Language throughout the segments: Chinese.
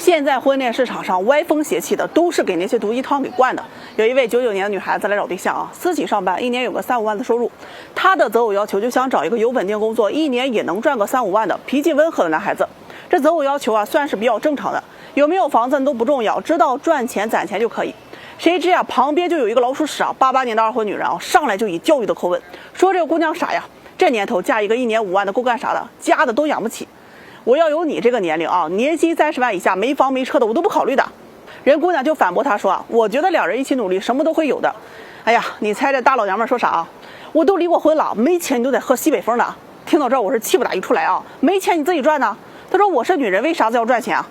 现在婚恋市场上歪风邪气的都是给那些毒鸡汤给灌的。有一位99年的女孩子来找对象啊，私企上班，一年有个3、5万的收入。她的择偶要求就想找一个有稳定工作，一年也能赚个3、5万的，脾气温和的男孩子。这择偶要求啊，算是比较正常的，有没有房子都不重要，知道赚钱攒钱就可以。谁知啊，旁边就有一个老鼠屎啊，88年的二婚女人啊，上来就以教育的口吻说这个姑娘傻呀，这年头嫁一个1年5万的够干啥的，家的都养不起。我要有你这个年龄啊，年薪30万以下，没房没车的我都不考虑的。人姑娘就反驳他说啊，我觉得两人一起努力，什么都会有的。哎呀，你猜这大老娘们说啥啊？我都离过婚了，没钱你都得喝西北风的。听到这儿我是气不打一处来啊，没钱你自己赚呢。他说我是女人，为啥子要赚钱啊？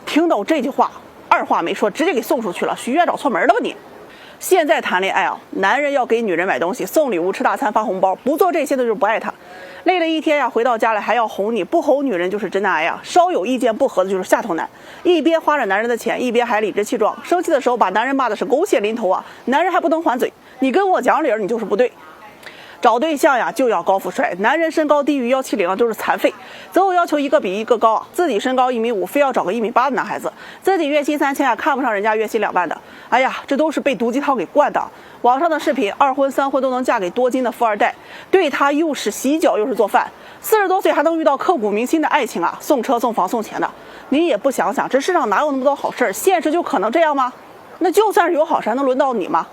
听到这句话，二话没说，直接给送出去了，许愿找错门了吧你？现在谈恋爱啊，男人要给女人买东西、送礼物、吃大餐、发红包，不做这些的就是不爱她。累了一天呀，回到家里还要哄你，不哄女人就是真难挨呀。稍有意见不合的就是下头男，一边花着男人的钱，一边还理直气壮，生气的时候把男人骂的是狗血淋头啊，男人还不能还嘴，你跟我讲理儿，你就是不对。找对象呀就要高富帅，男人身高低于170啊就是残废，择偶要求一个比一个高啊，自己身高1.5米，非要找个1.8米的男孩子，自己月薪3000啊，看不上人家月薪2万的，哎呀，这都是被毒鸡汤给灌的。网上的视频，2婚3婚都能嫁给多金的富二代，对他又是洗脚又是做饭，40多岁还能遇到刻骨铭心的爱情啊，送车送房送钱的，你也不想想，这世上哪有那么多好事，现实就可能这样吗？那就算是有好事，还能轮到你吗？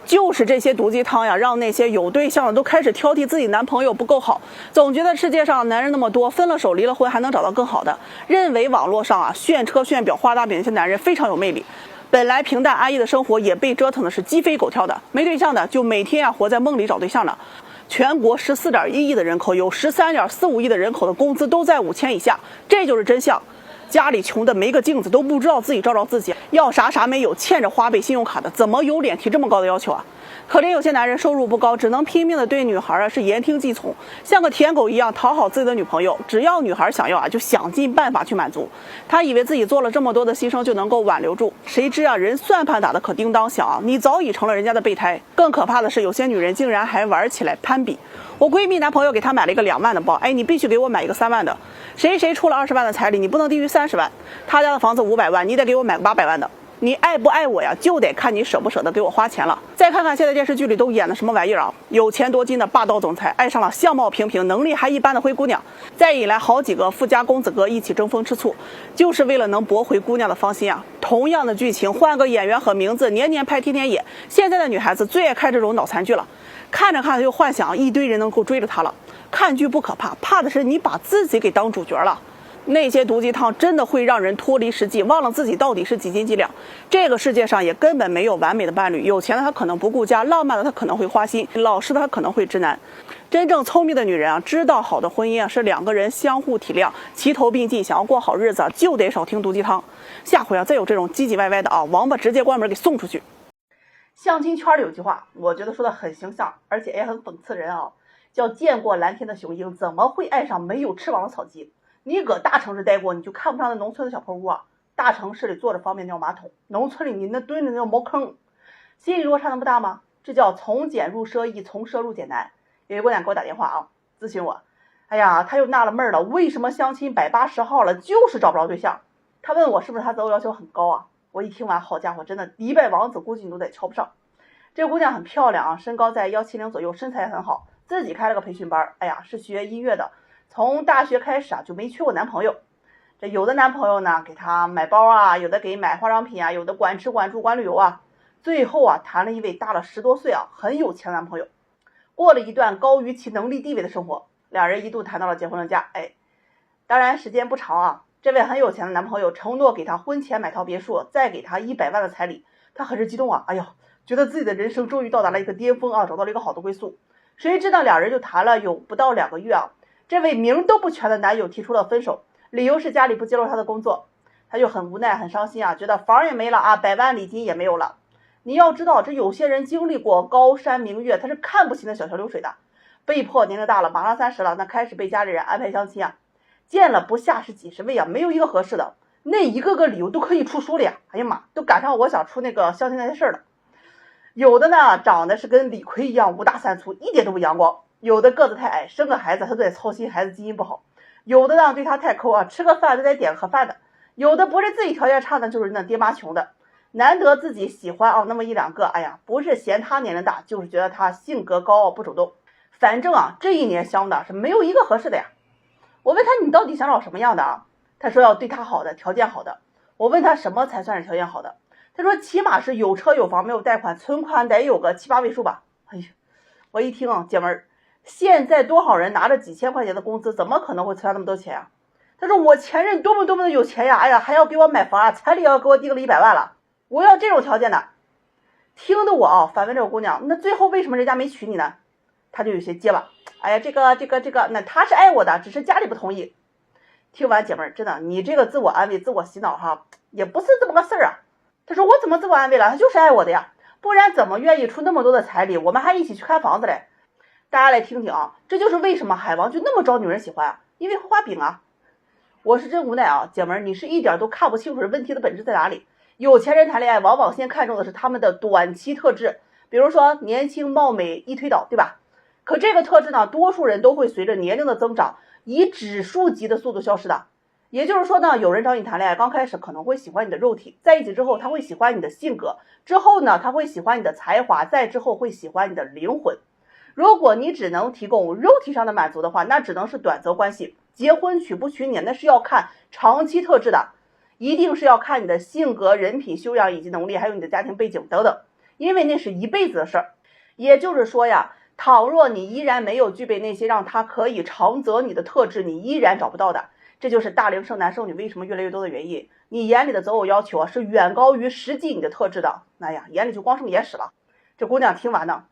就是这些毒鸡汤呀，让那些有对象的都开始挑剔自己男朋友不够好，总觉得世界上男人那么多，分了手离了婚还能找到更好的，认为网络上啊炫车炫表画大饼那些男人非常有魅力，本来平淡安逸的生活也被折腾的是鸡飞狗跳的，没对象的就每天啊活在梦里找对象呢。全国14.1亿的人口，有13.45亿的人口的工资都在5000以下，这就是真相。家里穷的没个镜子，都不知道自己照照自己，要啥啥没有，欠着花呗信用卡的，怎么有脸提这么高的要求啊？可怜有些男人收入不高，只能拼命的对女孩啊是言听计从，像个舔狗一样讨好自己的女朋友，只要女孩想要啊，就想尽办法去满足。他以为自己做了这么多的牺牲就能够挽留住，谁知啊，人算盘打得可叮当响啊，你早已成了人家的备胎。更可怕的是，有些女人竟然还玩起来攀比。我闺蜜男朋友给她买了一个2万的包，哎，你必须给我买一个3万的。谁出了20万的彩礼，你不能低于30万。他家的房子500万，你得给我买个800万的。你爱不爱我呀，就得看你舍不舍得给我花钱了。再看看现在电视剧里都演的什么玩意儿啊？有钱多金的霸道总裁爱上了相貌平平、能力还一般的灰姑娘，再引来好几个富家公子哥一起争风吃醋，就是为了能博回姑娘的芳心啊。同样的剧情，换个演员和名字，年年拍天天演。现在的女孩子最爱看这种脑残剧了，看着看着就幻想一堆人能够追着她了。看剧不可怕，怕的是你把自己给当主角了。那些毒鸡汤真的会让人脱离实际，忘了自己到底是几斤几两。这个世界上也根本没有完美的伴侣，有钱的他可能不顾家，浪漫的他可能会花心，老实的他可能会直男。真正聪明的女人啊，知道好的婚姻啊是2个人相互体谅，齐头并进，想要过好日子就得少听毒鸡汤。下回啊再有这种唧唧歪歪的啊，王八直接关门给送出去。相亲圈里有句话，我觉得说的很形象，而且也很讽刺人啊，叫见过蓝天的雄鹰怎么会爱上没有翅膀的草鸡。你搁大城市待过，你就看不上那农村的小破屋啊。大城市里坐着方便尿马桶，农村里你那蹲着那叫茅坑，心理落差那么大吗？这叫从俭入奢易，从奢入俭难。有一姑娘给我打电话啊，咨询我，哎呀，她又纳了闷了，为什么相亲180号了就是找不着对象？她问我是不是她择偶要求很高啊？我一听完，好家伙，真的迪拜王子估计你都得瞧不上。这姑娘很漂亮啊，身高在170左右，身材很好，自己开了个培训班，哎呀，是学音乐的。从大学开始啊就没缺过男朋友，这有的男朋友呢给他买包啊，有的给买化妆品啊，有的管吃管住管旅游啊，最后啊谈了一位大了10多岁啊很有钱的男朋友，过了一段高于其能力地位的生活，两人一度谈到了结婚的家。哎，当然时间不长啊，这位很有钱的男朋友承诺给他婚前买套别墅，再给他100万的彩礼，他很是激动啊，哎呦，觉得自己的人生终于到达了一个巅峰啊，找到了一个好的归宿。谁知道两人就谈了有不到2个月啊，这位名都不全的男友提出了分手，理由是家里不接受他的工作，他就很无奈很伤心啊，觉得房也没了啊，100万礼金也没有了。你要知道，这有些人经历过高山明月，他是看不起那小桥流水的，被迫年龄大了，马上30了，那开始被家里人安排相亲啊，见了不下是几十位啊，没有一个合适的，那一个个理由都可以出书了呀，哎呀妈，都赶上我想出那个相亲那些事儿了。有的呢长得是跟李逵一样5大3粗，一点都不阳光，有的个子太矮，生个孩子他都得操心孩子基因不好，有的呢对他太抠啊，吃个饭都得点个盒饭的，有的不是自己条件差的，就是那爹妈穷的，难得自己喜欢那么一两个，哎呀，不是嫌他年龄大，就是觉得他性格高傲不主动，反正这一年相的是没有一个合适的呀。我问他你到底想找什么样的他说要对他好的，条件好的。我问他什么才算是条件好的，他说起码是有车有房没有贷款，存款得有个7、8位数吧。哎呀，我一听姐们儿，现在多少人拿着几千块钱的工资，怎么可能会存下那么多钱呀？他说我前任多么的有钱呀，哎呀还要给我买房彩礼要给我定了100万了，我要这种条件的。听得我反问这个姑娘，那最后为什么人家没娶你呢？他就有些结巴，哎呀这个，那他是爱我的，只是家里不同意。听完姐妹儿，真的你这个自我安慰自我洗脑也不是这么个事儿啊。他说我怎么自我安慰了，他就是爱我的呀，不然怎么愿意出那么多的彩礼，我们还一起去看房子嘞。大家来听听这就是为什么海王就那么招女人喜欢因为会画饼我是真无奈姐妹儿，你是一点都看不清楚问题的本质在哪里。有钱人谈恋爱往往先看重的是他们的短期特质，比如说年轻貌美一推倒，对吧？可这个特质呢，多数人都会随着年龄的增长以指数级的速度消失的。也就是说呢，有人找你谈恋爱，刚开始可能会喜欢你的肉体，在一起之后他会喜欢你的性格，之后呢他会喜欢你的才华，再之后会喜欢你的灵魂。如果你只能提供肉体上的满足的话，那只能是短则关系，结婚娶不娶你那是要看长期特质的，一定是要看你的性格、人品、修养以及能力，还有你的家庭背景等等，因为那是一辈子的事儿。也就是说呀，倘若你依然没有具备那些让他可以长择你的特质，你依然找不到的。这就是大龄剩男剩女为什么越来越多的原因。你眼里的择偶要求是远高于实际你的特质的，那呀眼里就光剩野屎了。这姑娘听完呢，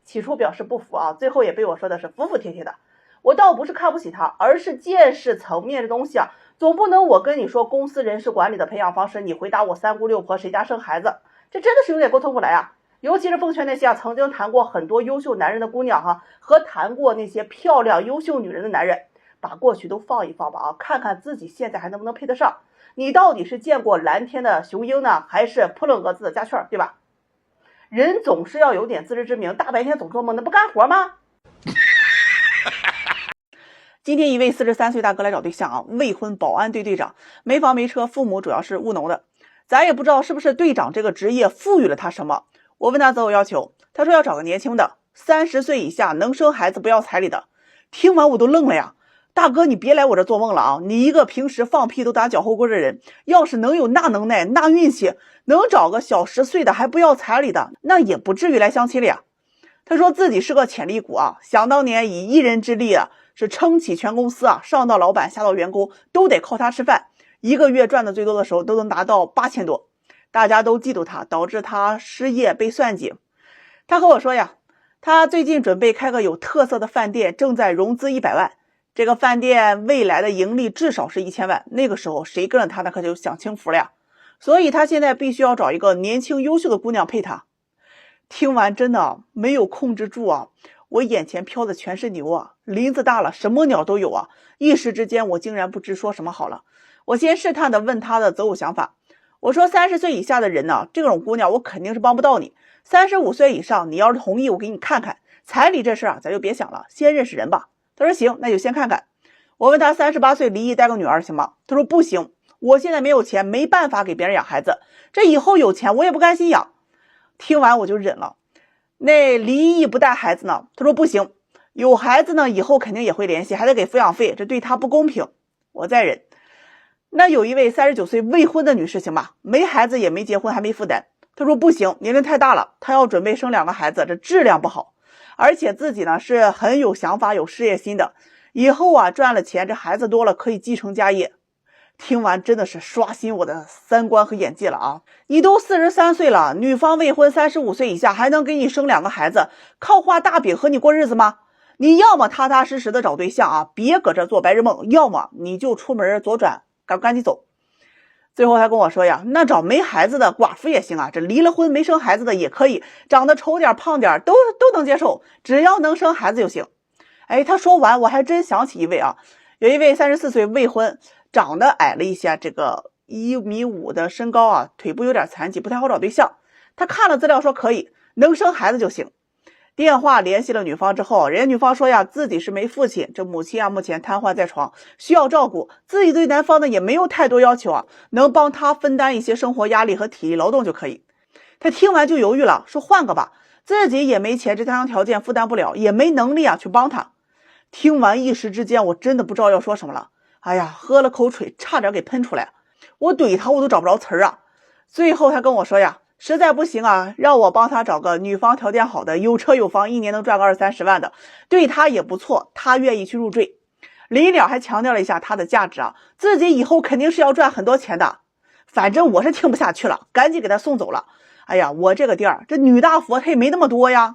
起初表示不服最后也被我说的是服服帖帖的。我倒不是看不起她，而是见识层面的东西总不能我跟你说公司人事管理的培养方式，你回答我三姑六婆谁家生孩子，这真的是有点沟通不来尤其是奉劝那些曾经谈过很多优秀男人的姑娘和谈过那些漂亮优秀女人的男人，把过去都放一放吧看看自己现在还能不能配得上。你到底是见过蓝天的雄鹰呢，还是扑棱蛾子的家雀，对吧？人总是要有点自知之明，大白天总做梦，那不干活吗？今天一位43岁大哥来找对象未婚保安队队长，没房没车，父母主要是务农的，咱也不知道是不是队长这个职业赋予了他什么。我问他择偶要求，他说要找个年轻的，30岁以下，能生孩子不要彩礼的。听完我都愣了呀，大哥你别来我这做梦了你一个平时放屁都打脚后跟的人，要是能有那能耐那运气，能找个小10岁的还不要彩礼的，那也不至于来相亲了呀。他说自己是个潜力股想当年以一人之力是撑起全公司上到老板下到员工都得靠他吃饭，一个月赚的最多的时候都能达到8000多，大家都嫉妒他，导致他失业被算计。他和我说呀，他最近准备开个有特色的饭店，正在融资100万，这个饭店未来的盈利至少是1000万，那个时候谁跟着他那可就享清福了呀。所以他现在必须要找一个年轻优秀的姑娘配他。听完真的没有控制住我眼前飘的全是牛林子大了什么鸟都有一时之间我竟然不知说什么好了。我先试探的问他的择偶想法，我说30岁以下的人呢，这种姑娘我肯定是帮不到你，35岁以上你要是同意我给你看看，彩礼这事咱就别想了，先认识人吧。他说行，那就先看看。我问他38岁离异带个女儿行吗？他说不行，我现在没有钱，没办法给别人养孩子，这以后有钱我也不甘心养。听完我就忍了。那离异不带孩子呢？他说不行，有孩子呢以后肯定也会联系，还得给抚养费，这对他不公平，我再忍。那有一位39岁未婚的女士行吧，没孩子也没结婚还没负担。他说不行，年龄太大了，他要准备生2个孩子，这质量不好，而且自己呢是很有想法有事业心的，以后赚了钱这孩子多了可以继承家业。听完真的是刷新我的三观和眼界了你都43岁了，女方未婚35岁以下还能给你生2个孩子，靠画大饼和你过日子吗？你要么踏踏实实的找对象别搁这做白日梦，要么你就出门左转赶紧走。最后他跟我说呀，那找没孩子的寡妇也行这离了婚没生孩子的也可以，长得丑点胖点都能接受，只要能生孩子就行。他说完我还真想起一位有一位34岁未婚，长得矮了一些，这个1.5米的身高腿部有点残疾，不太好找对象。他看了资料说可以，能生孩子就行。电话联系了女方之后，人家女方说呀，自己是没父亲，这母亲啊目前瘫痪在床，需要照顾，自己对男方呢也没有太多要求啊，能帮他分担一些生活压力和体力劳动就可以。他听完就犹豫了，说换个吧，自己也没钱，这家庭条件负担不了，也没能力啊去帮他。听完一时之间我真的不知道要说什么了，哎呀，喝了口水差点给喷出来，我怼他我都找不着词儿啊。最后他跟我说呀，实在不行啊，让我帮他找个女方条件好的，有车有房，一年能赚个20-30万的，对他也不错，他愿意去入赘。临了还强调了一下他的价值啊，自己以后肯定是要赚很多钱的。反正我是听不下去了，赶紧给他送走了。哎呀，我这个店儿这女大佛她也没那么多呀。